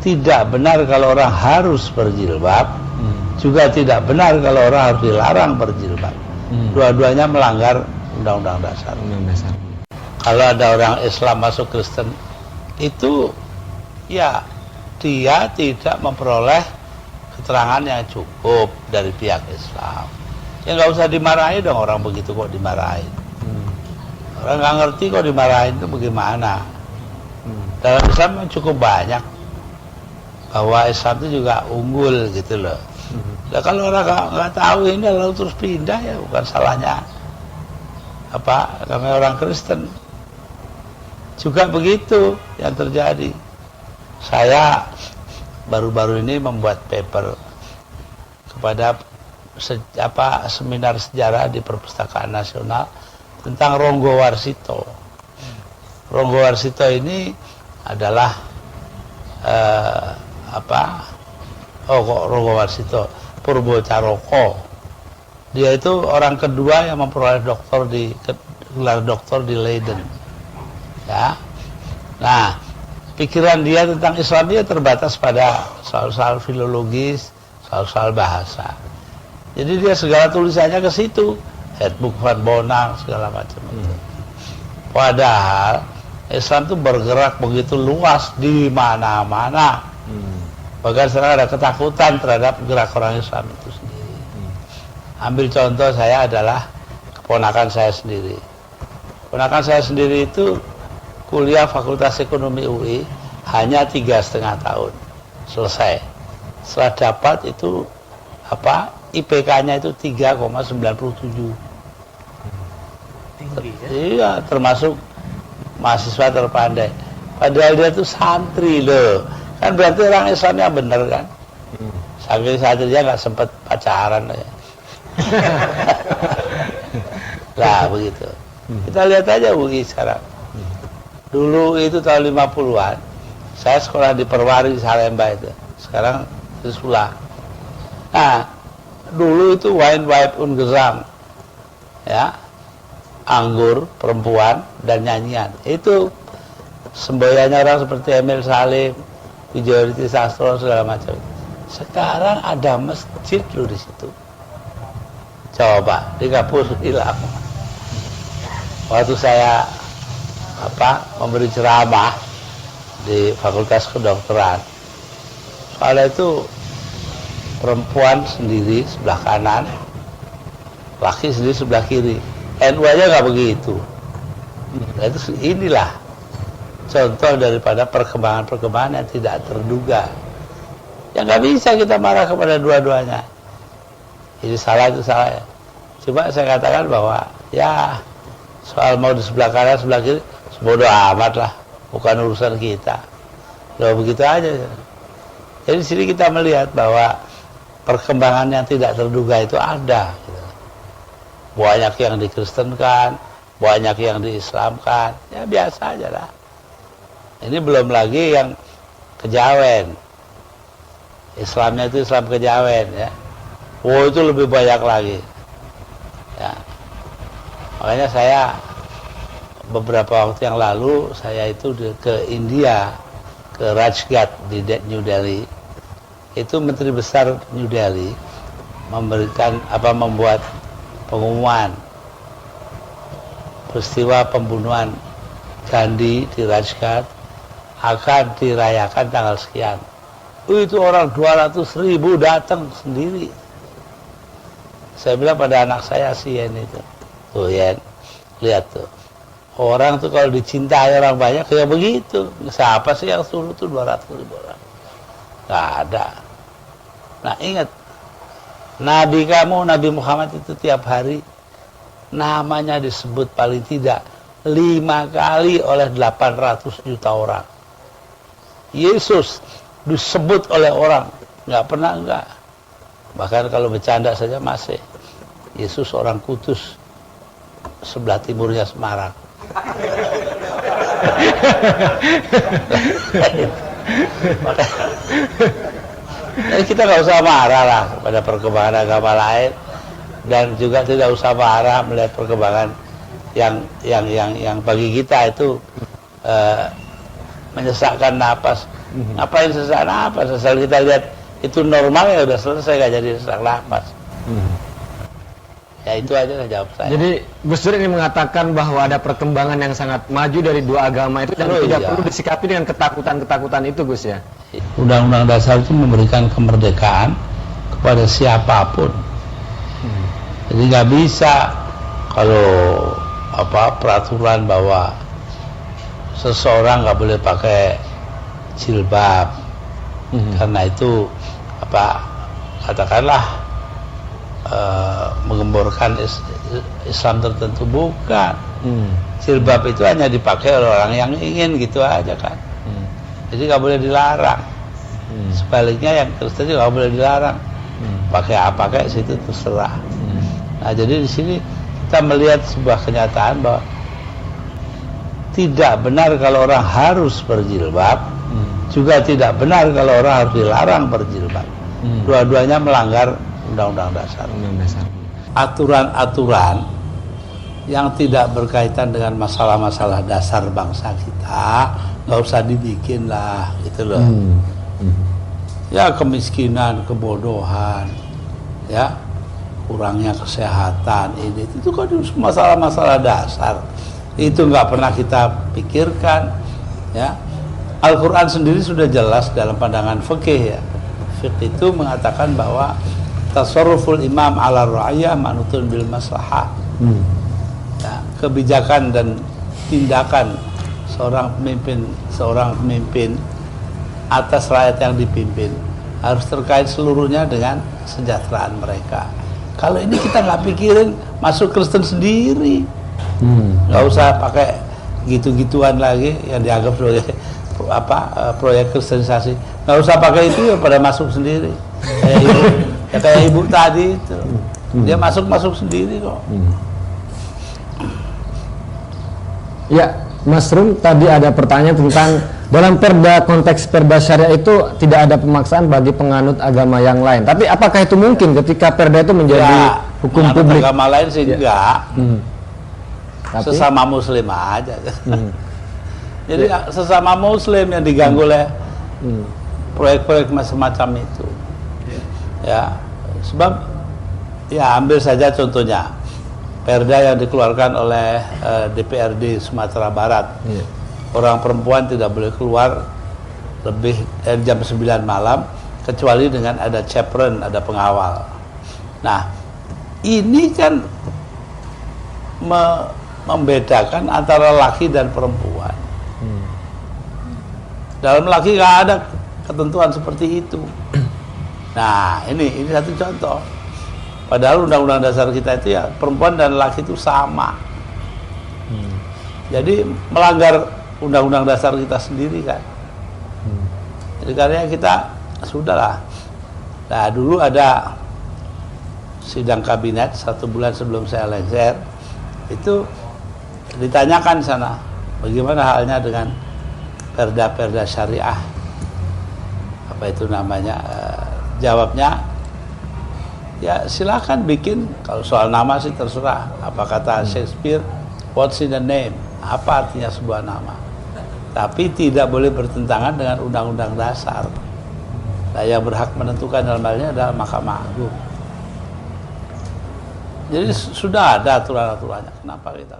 tidak benar kalau orang harus berjilbab, juga tidak benar kalau orang harus dilarang berjilbab. Dua-duanya melanggar Undang-Undang Dasar. Kalau ada orang Islam masuk Kristen, itu ya dia tidak memperoleh keterangan yang cukup dari pihak Islam. Ya nggak usah dimarahi dong orang begitu kok dimarahin. Orang nggak ngerti kok dimarahin itu bagaimana. Dalam Islam cukup banyak bahwa Islam itu juga unggul gitu loh. Nah, kalau orang nggak tahu ini lalu terus pindah, ya bukan salahnya apa kami orang Kristen. Juga begitu yang terjadi. Saya baru-baru ini membuat paper kepada seminar sejarah di Perpustakaan Nasional tentang Ronggo Warsito. Ronggo Warsito ini adalah Ronggo Warsito Purbo Caroko. Dia itu orang kedua yang memperoleh gelar doktor di Leiden. Ya. Nah, pikiran dia tentang Islam dia terbatas pada soal-soal filologis, soal-soal bahasa. Jadi dia segala tulisannya ke situ, Handbook van Bonang segala macam itu. Padahal Islam itu bergerak begitu luas di mana-mana. Bahkan sekarang ada ketakutan terhadap gerak orang Islam itu sendiri. Ambil contoh saya adalah keponakan saya sendiri. Keponakan saya sendiri itu kuliah Fakultas Ekonomi UI hanya 3,5 tahun selesai. Setelah dapat itu IPK-nya itu 3,97. Tinggi ya? Iya, termasuk mahasiswa terpandai. Padahal dia itu santri loh. Kan berarti orang Islam yang benar kan? Saking santrinya nggak sempat pacaran ya. Lah begitu. Kita lihat aja UI sekarang. Dulu itu tahun 50-an, saya sekolah di Perwari Salemba itu. Sekarang Trisula. Nah, dulu itu wine wipe ungezam, ya, anggur, perempuan dan nyanyian. Itu semboyannya orang seperti Emil Salim, Wijayariti Sastro segala macam. Sekarang ada masjid loh di situ. Coba di Kapus hilang. Waktu saya memberi ceramah di Fakultas Kedokteran, soalnya itu perempuan sendiri sebelah kanan, laki sendiri sebelah kiri. NU aja nggak begitu. Nah, itu inilah contoh daripada perkembangan-perkembangan yang tidak terduga. Ya nggak bisa kita marah kepada dua-duanya. Ini salah, itu salah. Coba saya katakan bahwa ya soal mau di sebelah kanan, sebelah kiri, bodoh amat lah, bukan urusan kita. Loh begitu aja. Jadi di sini kita melihat bahwa perkembangan yang tidak terduga itu ada. Gitu. Banyak yang dikristenkan, banyak yang diislamkan, ya biasa aja lah. Ini belum lagi yang kejawen. Islamnya itu Islam kejawen ya. Oh itu lebih banyak lagi. Ya. Makanya saya beberapa waktu yang lalu saya itu ke India, ke Rajghat di New Delhi. Itu Menteri Besar New Delhi membuat pengumuman peristiwa pembunuhan Gandhi di Rajghat akan dirayakan tanggal sekian. Itu orang 200.000 datang sendiri. Saya bilang pada anak saya si Yen itu, tuh Yen, lihat tuh. Orang tuh kalau dicintai orang banyak kayak begitu. Siapa sih yang suruh tuh 200.000 orang? Gak ada. Nah ingat, Nabi kamu, Nabi Muhammad itu tiap hari namanya disebut paling tidak 5 kali oleh 800 juta orang. Yesus disebut oleh orang, nggak pernah enggak. Bahkan kalau bercanda saja masih. Yesus orang Kudus, sebelah timurnya Semarang. Jadi kita nggak usah marah lah pada perkembangan agama lain, dan juga tidak usah marah melihat perkembangan yang bagi kita itu menyesakkan napas. Ngapain sesak napas? Asal kita lihat itu normal ya udah selesai, gak jadi sesak napas. Ya itu aja lah jawab saya. Jadi Gus Dur ini mengatakan bahwa ada perkembangan yang sangat maju dari dua agama itu dan tidak perlu disikapi dengan ketakutan-ketakutan itu, Gus ya. Undang-undang dasar itu memberikan kemerdekaan kepada siapapun. Jadi nggak bisa kalau peraturan bahwa seseorang nggak boleh pakai jilbab karena itu katakanlah menggemborkan Islam tertentu, bukan. Jilbab itu hanya dipakai oleh orang yang ingin, gitu aja kan. Jadi nggak boleh dilarang. Sebaliknya yang Kristen juga nggak boleh dilarang. Pakai apa kayak situ terserah. Nah jadi di sini kita melihat sebuah kenyataan bahwa tidak benar kalau orang harus berjilbab, juga tidak benar kalau orang harus dilarang berjilbab. Dua-duanya melanggar Undang-Undang Dasar. Aturan-aturan yang tidak berkaitan dengan masalah-masalah dasar bangsa kita nggak usah dibikin lah, gitu loh. Ya kemiskinan, kebodohan, ya kurangnya kesehatan, itu kan masalah-masalah dasar. Itu nggak pernah kita pikirkan, ya. Al-Quran sendiri sudah jelas dalam pandangan fikih, ya. Fikih itu mengatakan bahwa tasarruful imam ala ra'iyah manutun bil maslahah. Ya, kebijakan dan tindakan seorang pemimpin atas rakyat yang dipimpin harus terkait seluruhnya dengan kesejahteraan mereka. Kalau ini kita nggak pikirin, masuk Kristen sendiri, nggak usah pakai gitu-gituan lagi yang dianggap sebagai proyek kristenisasi. Nggak usah pakai itu, ya pada masuk sendiri. Kayak ibu tadi itu, dia masuk sendiri kok. Ya, Mas Rum, tadi ada pertanyaan tentang dalam konteks perda syariah itu tidak ada pemaksaan bagi penganut agama yang lain. Tapi apakah itu mungkin ketika perda itu menjadi hukum publik? Agama lain sih enggak. Sesama muslim aja. Jadi sesama muslim yang diganggu oleh proyek-proyek macam itu. Ya, sebab ya ambil saja contohnya perda yang dikeluarkan oleh DPRD Sumatera Barat. Orang perempuan tidak boleh keluar lebih jam 9 malam kecuali dengan ada chaperone, ada pengawal. Nah, ini kan membedakan antara laki dan perempuan. Dalam laki nggak ada ketentuan seperti itu. Nah, ini satu contoh. Padahal Undang-Undang Dasar kita itu ya perempuan dan laki itu sama. Jadi melanggar Undang-Undang Dasar kita sendiri kan. Jadi karena kita sudahlah. Nah dulu ada sidang kabinet 1 bulan sebelum saya lengser, itu ditanyakan sana bagaimana halnya dengan perda-perda syariah, apa itu namanya, jawabnya ya silakan bikin, kalau soal nama sih terserah, apa kata Shakespeare, what's in the name, apa artinya sebuah nama, tapi tidak boleh bertentangan dengan Undang-Undang Dasar. Nah, yang berhak menentukan dalam hal ini adalah Mahkamah Agung. Jadi sudah ada aturan-aturannya, kenapa kita